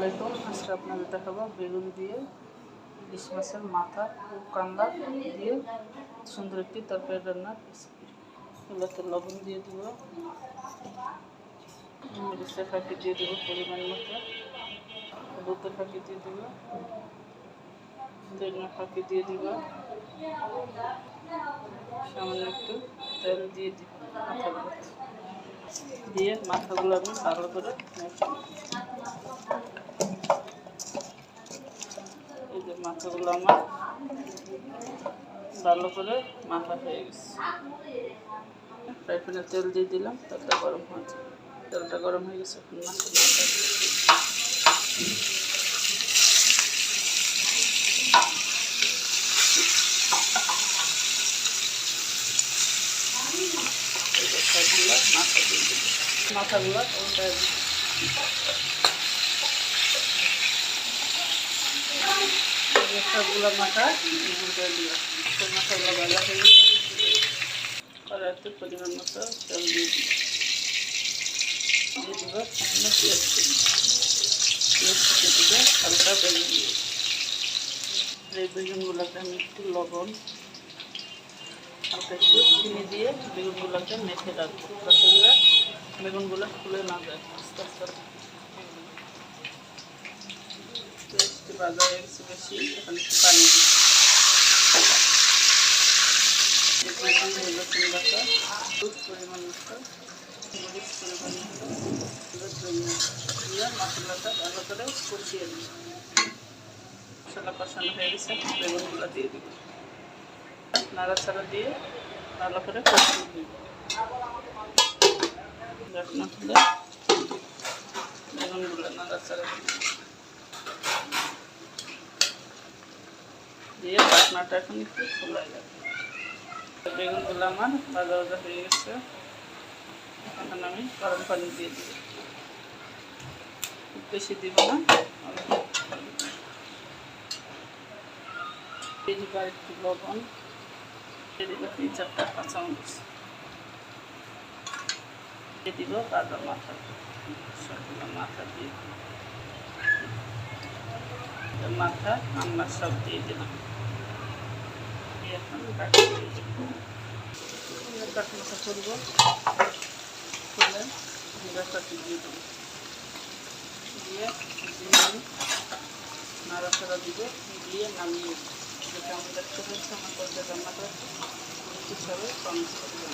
আলাইকুম। আজকে আপনাদের দেখাবো বেগুন দিয়ে ইলিশ মাছের মাথা ও কান্দা দিয়ে সুন্দর একটি তরকারি রান্নার রেসিপি। এগুলোতে লবণ দিয়ে দেবো, মরিচের ফাঁকি দিয়ে দেবো পরিমাণ মতো, হলুদের ফাঁকি দিয়ে দেবো, ধনিয়া ফাঁকি দিয়ে দেবো, সামান্য একটু তেল দিয়ে দিব মাথাগুলো দিয়ে মাথাগুলো আমি ভালো করে এই যে মাথাগুলো আমার ভালো করে মাখা হয়ে গেছে। ফ্রাই প্যানে তেল দিয়ে দিলাম, তেলটা গরম হয়েছে, তেলটা গরম হয়ে গেছে। এখন মাথা দিয়ে দিল, মাথাগুলো উল্টায় সবগুলো মাথা উল্টায় দিল। মাথাগুলো ভাজা হয়ে গেছে। কড়াইতে পরিমাণ মতো তেল দিয়ে দিব, সামান্য পেঁয়াজ থেকে হালকা বেগুন দিয়ে এই বেগুনগুলোকে আমি একটু লবণ হালকা একটু চিনি দিয়ে বেগুনগুলোকে মেখে রাখবো, যাতে করে বেগুনগুলো খুলে না যায়। আস্তে আস্তে একটু ভাজা হয়ে গেছে বেশি, এখন একটু পানি দিই। রসুন বাটা, পরিমাণ মতো মরিচ পরিমাণ মতো দিয়ে মশলাটা ভালো করে কষিয়ে দিই। মশলা কষানো হয়ে গেছে, বেগুনগুলো দিয়ে দিব, নাড়াচাড়া দিয়ে ভালো করে কষিয়ে দিব। ঢাকনা খুলে বেগুনগুলো নাড়াচাড়া দিয়ে ঢাকনাটা এখন একটু খোলা যাবে। বেগুনগুলো আমার ভাজা ভাজা হয়ে গেছে, এখন আমি গরম পানি দিয়ে দিব, বেশি দিব না, দিয়ে দিব একটু লবণ, দিয়ে দিব 3-4টা কাঁচামরিচ, দিয়ে দিব ভাজা মাথা, সবগুলো মাথা দিয়ে মাথা আমরা সব দিয়ে দিলাম। এখন কাট মতো করবো, খুলে কাটি দিয়ে দেবো, দিয়ে নাড়াচাড়া দিব, দিয়ে নামিয়ে যেটা আমাদের দেখতে হচ্ছে আমার করতে রান্নাটা হিসাবে কম করবো।